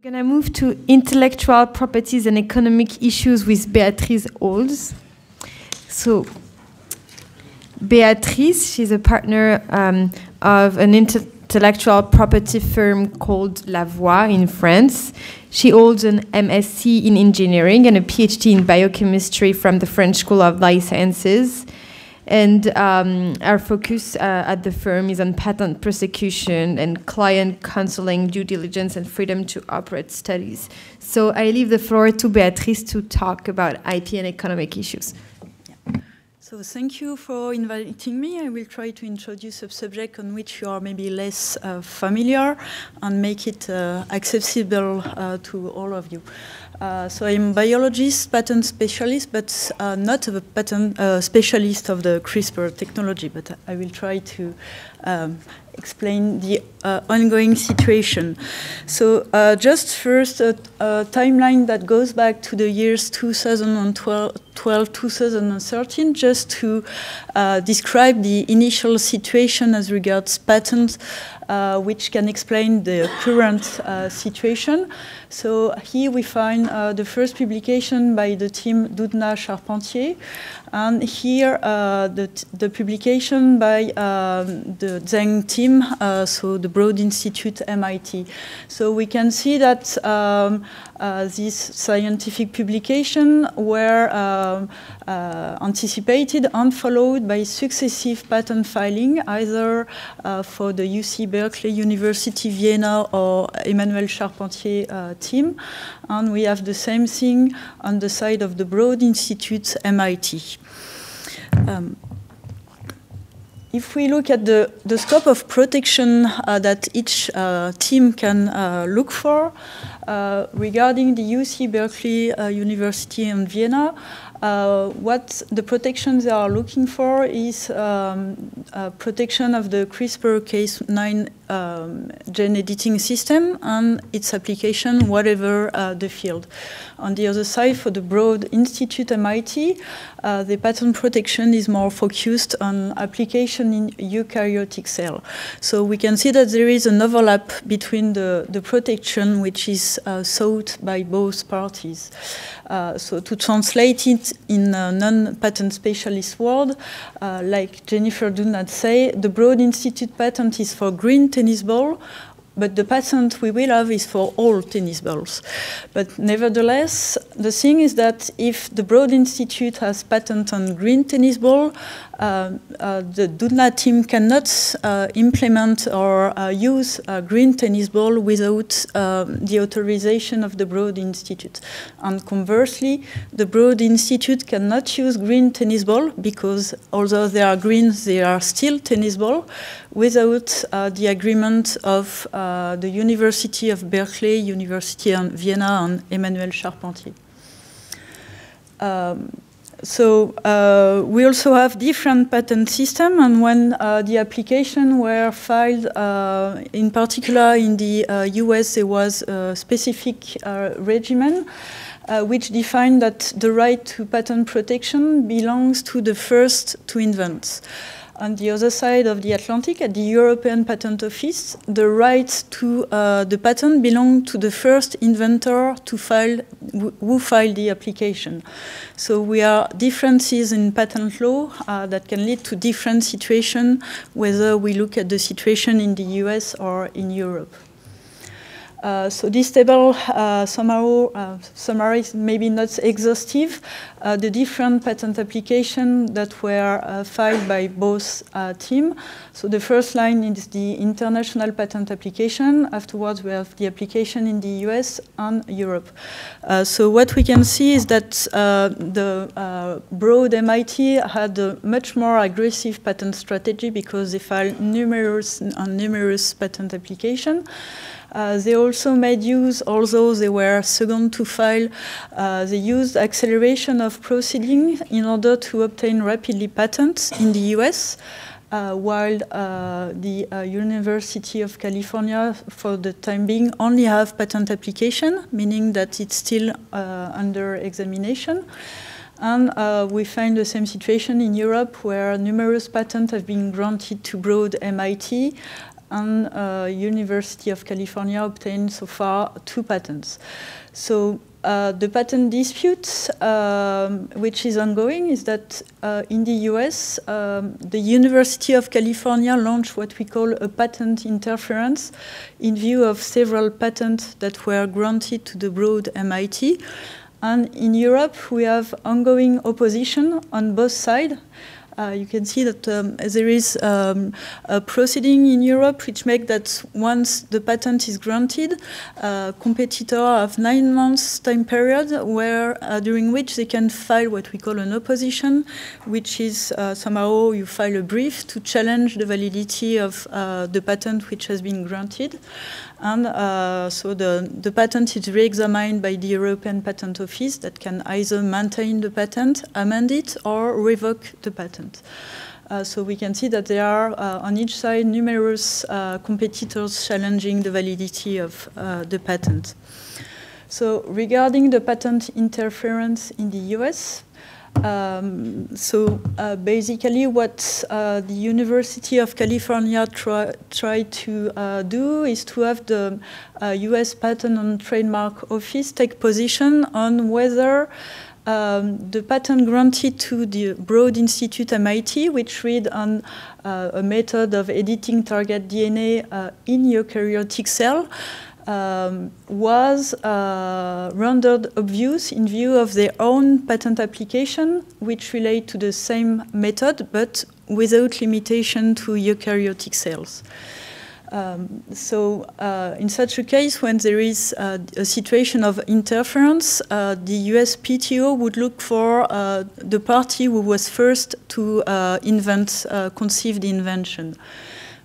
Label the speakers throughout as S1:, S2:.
S1: We're going to move to intellectual properties and economic issues with Beatrice Olds. So, Beatrice, she's a partner of an intellectual property firm called Lavoie in France. She holds an MSc in engineering and a PhD in biochemistry from the French School of Life Sciences. And our focus at the firm is on patent prosecution and client counseling, due diligence, and freedom to operate studies. So I leave the floor to Beatrice to talk about IP and economic issues.
S2: So thank you for inviting me. I will try to introduce a subject on which you are maybe less familiar and make it accessible to all of you. So I'm a biologist, patent specialist, but not a patent specialist of the CRISPR technology, but I will try to explain the ongoing situation. So just first a timeline that goes back to the years 2012, 2013, just to describe the initial situation as regards patents, which can explain the current situation. So here we find the first publication by the team Doudna-Charpentier, and here the publication by the Zheng team, so the Broad Institute MIT. So we can see that these scientific publications were anticipated and followed by successive patent filing, either for the UC Berkeley, University Vienna, or Emmanuel Charpentier team. And we have the same thing on the side of the Broad Institute MIT. If we look at the scope of protection that each team can look for, regarding the UC Berkeley, University and Vienna, what the protections they are looking for is protection of the CRISPR-Cas9 gene editing system and its application, whatever the field. On the other side, for the Broad Institute MIT, the patent protection is more focused on application in eukaryotic cell. So we can see that there is an overlap between the protection which is sought by both parties. So to translate it in a non-patent specialist word, like Jennifer Doudna say, the Broad Institute patent is for green tennis ball, but the patent we will have is for all tennis balls. But nevertheless, the thing is that if the Broad Institute has patent on green tennis ball, the Doudna team cannot implement or use a green tennis ball without the authorization of the Broad Institute. And conversely, the Broad Institute cannot use green tennis ball because although they are green, they are still tennis ball without the agreement of the University of Berkeley, University of Vienna, and Emmanuel Charpentier. So we also have different patent systems, and when the applications were filed, in particular in the US, there was a specific regimen which defined that the right to patent protection belongs to the first to invent. On the other side of the Atlantic, at the European Patent Office, the right to the patent belongs to the first inventor to file, who filed the application. So we are differences in patent law that can lead to different situations, whether we look at the situation in the US or in Europe. So this table somehow summarizes, maybe not exhaustive, the different patent applications that were filed by both teams. So the first line is the international patent application. Afterwards, we have the application in the US and Europe. So what we can see is that the Broad MIT had a much more aggressive patent strategy because they filed numerous patent applications. They also made use, although they were second to file, they used acceleration of proceedings in order to obtain rapidly patents in the US, while the University of California, for the time being, only have patent application, meaning that it's still under examination. And we find the same situation in Europe, where numerous patents have been granted to Broad MIT, and University of California obtained so far 2 patents. So the patent dispute, which is ongoing, is that in the US, the University of California launched what we call a patent interference in view of several patents that were granted to the Broad MIT. And in Europe, we have ongoing opposition on both sides. You can see that there is a proceeding in Europe which makes that once the patent is granted, competitors have 9 months time period where during which they can file what we call an opposition, which is somehow you file a brief to challenge the validity of the patent which has been granted. And so the patent is re-examined by the European Patent Office that can either maintain the patent, amend it, or revoke the patent. So we can see that there are on each side numerous competitors challenging the validity of the patent. So regarding the patent interference in the US, basically what the University of California tried to do is to have the US Patent and Trademark Office take position on whether the patent granted to the Broad Institute MIT, which read on a method of editing target DNA in eukaryotic cell, was rendered obvious in view of their own patent application, which relate to the same method, but without limitation to eukaryotic cells. In such a case, when there is a situation of interference, the USPTO would look for the party who was first to conceive the invention.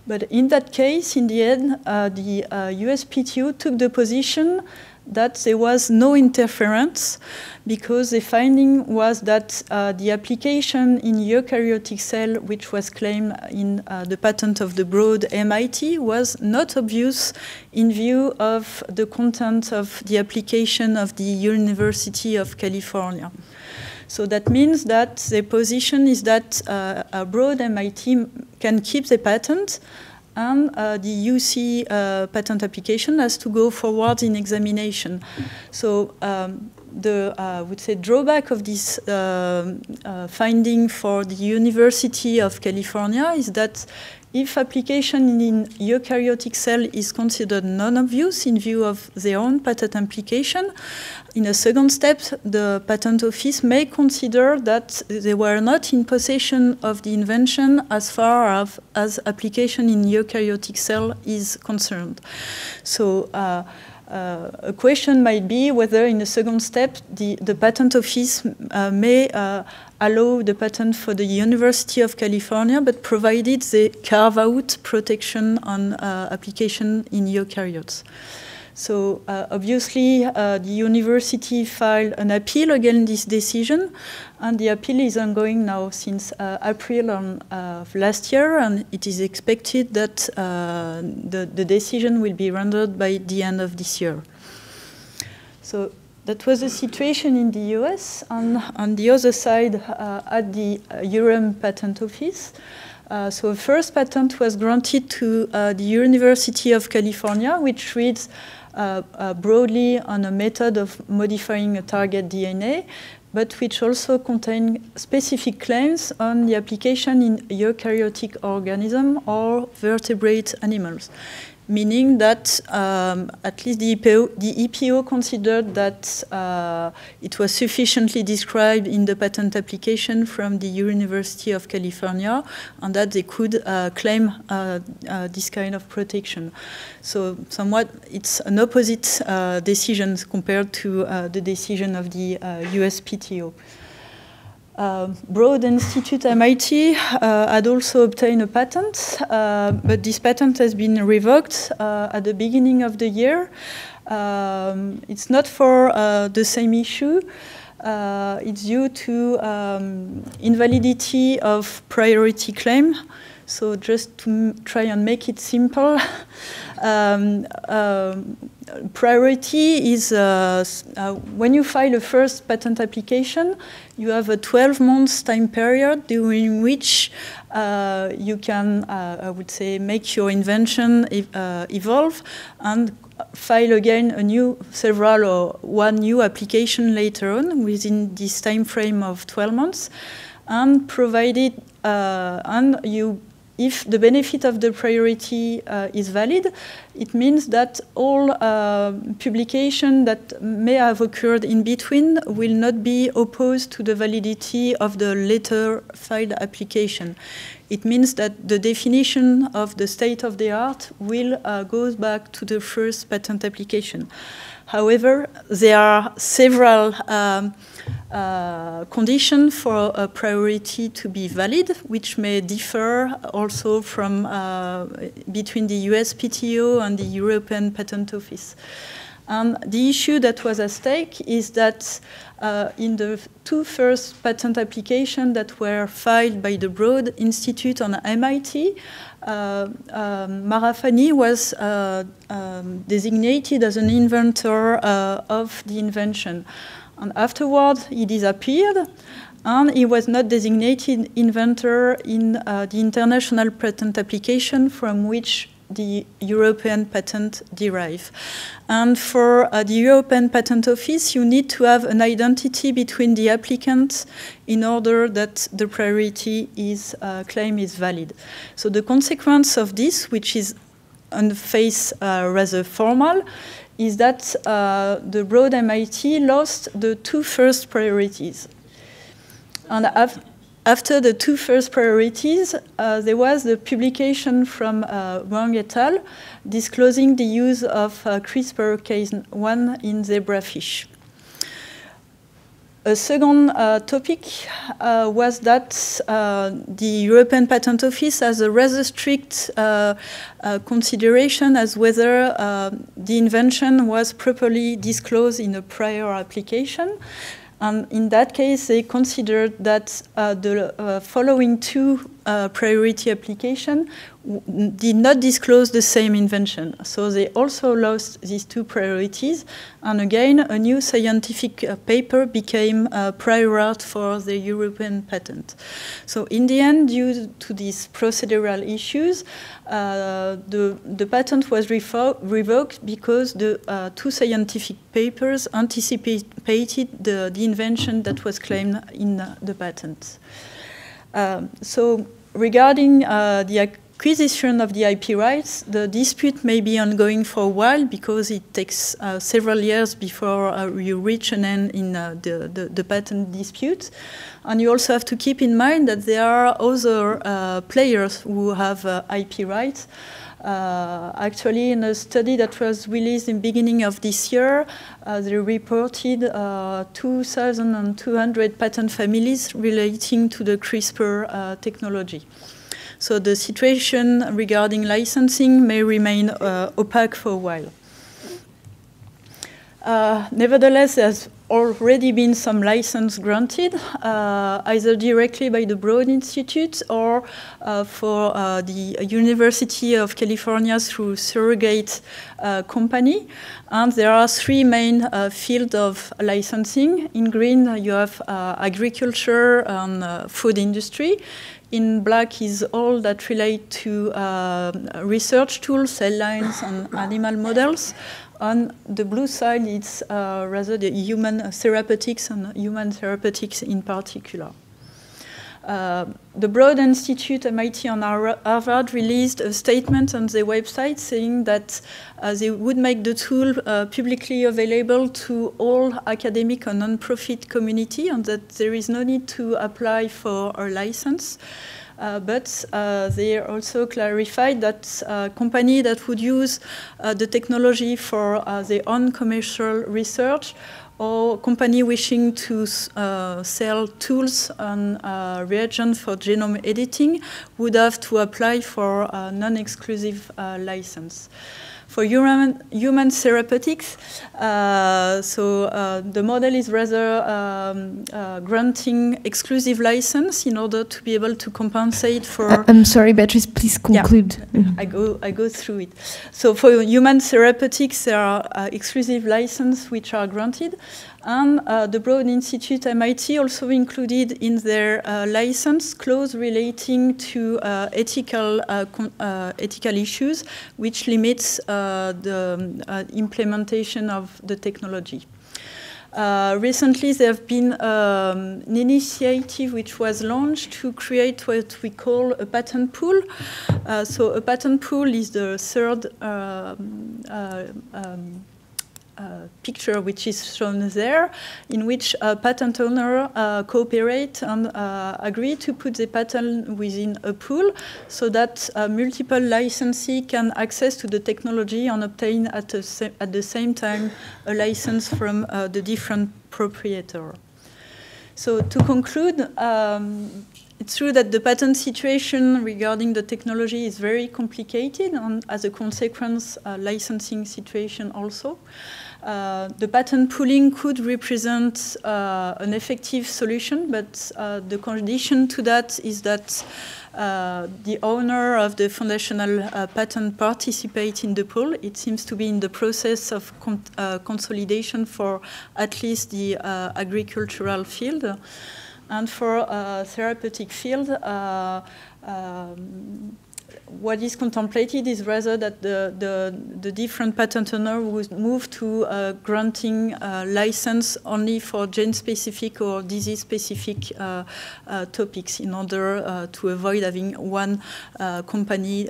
S2: But in that case, in the end, the USPTO took the position that there was no interference because the finding was that the application in eukaryotic cell, which was claimed in the patent of the Broad MIT, was not obvious in view of the content of the application of the University of California. So that means that the position is that a Broad MIT can keep the patent, and the UC patent application has to go forward in examination. So the would say drawback of this finding for the University of California is that if application in eukaryotic cell is considered non-obvious in view of their own patent application, in a second step, the patent office may consider that they were not in possession of the invention as far as application in eukaryotic cell is concerned. So a question might be whether in the second step the patent office may allow the patent for the University of California, but provided they carve out protection on application in eukaryotes. So obviously the university filed an appeal against this decision, and the appeal is ongoing now since April of last year, and it is expected that the decision will be rendered by the end of this year. So that was the situation in the US. On the other side, at the European Patent Office, so a first patent was granted to the University of California, which reads broadly on a method of modifying a target DNA, but which also contain specific claims on the application in eukaryotic organism or vertebrate animals. Meaning that at least the EPO considered that it was sufficiently described in the patent application from the University of California, and that they could claim this kind of protection. So somewhat it's an opposite decision compared to the decision of the USPTO. Broad Institute MIT had also obtained a patent, but this patent has been revoked at the beginning of the year. It's not for the same issue. It's due to invalidity of priority claim. So just to try and make it simple, priority is when you file a first patent application, you have a 12-month time period during which you can, I would say, make your invention evolve and file again several or one new application later on within this time frame of 12 months, and provided if the benefit of the priority is valid, it means that all publication that may have occurred in between will not be opposed to the validity of the later filed application. It means that the definition of the state of the art will go back to the first patent application. However, there are several conditions for a priority to be valid, which may differ also from between the US PTO and the European Patent Office. And the issue that was at stake is that in the two first patent applications that were filed by the Broad Institute on MIT, Marafani was designated as an inventor of the invention. And afterwards, he disappeared, and he was not designated inventor in the international patent application from which the European patent derive. And for the European Patent Office, you need to have an identity between the applicants in order that the priority claim is valid. So the consequence of this, which is on the face rather formal, is that the Broad MIT lost the two first priorities. And after the two first priorities, there was the publication from Wang et al. Disclosing the use of CRISPR-Cas1 in zebrafish. A second topic was that the European Patent Office has a rather strict consideration as whether the invention was properly disclosed in a prior application. And in that case, they considered that the following two priority applications did not disclose the same invention. So they also lost these two priorities. And again, a new scientific paper became prior art for the European patent. So in the end, due to these procedural issues, the patent was revoked because the two scientific papers anticipated the invention that was claimed in the patent. So regarding the acquisition of the IP rights, the dispute may be ongoing for a while because it takes several years before you reach an end in the patent dispute. And you also have to keep in mind that there are other players who have IP rights. Actually, in a study that was released in the beginning of this year, they reported 2,200 patent families relating to the CRISPR technology. So the situation regarding licensing may remain opaque for a while. Nevertheless, there's already been some license granted, either directly by the Broad Institute or for the University of California through surrogate company. And there are three main fields of licensing. In green, you have agriculture and food industry. In black is all that relate to research tools, cell lines, and animal models. On the blue side, it's rather the human therapeutics and human therapeutics in particular. The Broad Institute, MIT, and Harvard released a statement on their website saying that they would make the tool publicly available to all academic and non-profit community, and that there is no need to apply for a license. But they also clarified that companies that would use the technology for their own commercial research, or company wishing to sell tools and reagents for genome editing would have to apply for a non-exclusive license. For human therapeutics, the model is rather granting exclusive license in order to be able to compensate for...
S1: I'm sorry, Beatrice, please conclude.
S2: Yeah, I go through it. So for human therapeutics, there are exclusive license which are granted. And the Broad Institute MIT also included in their license clause relating to ethical issues, which limits the implementation of the technology. Recently, there have been an initiative which was launched to create what we call a patent pool. So a patent pool is the third picture which is shown there, in which a patent owner cooperate and agree to put the patent within a pool so that multiple licensees can access to the technology and obtain at the same time a license from the different proprietor. So to conclude, it's true that the patent situation regarding the technology is very complicated, and as a consequence, licensing situation also. The patent pooling could represent an effective solution, but the condition to that is that the owner of the foundational patent participate in the pool. It seems to be in the process of consolidation for at least the agricultural field. And for therapeutic field, what is contemplated is rather that the different patent owners would move to granting license only for gene-specific or disease-specific topics in order to avoid having one company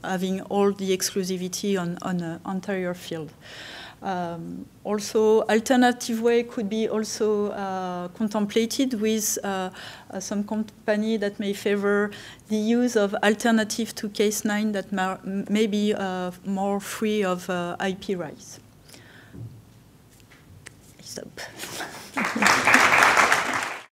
S2: having all the exclusivity on an entire field. Also, alternative way could be also contemplated with some company that may favor the use of alternative to Case 9 that may be more free of IP rights. Stop.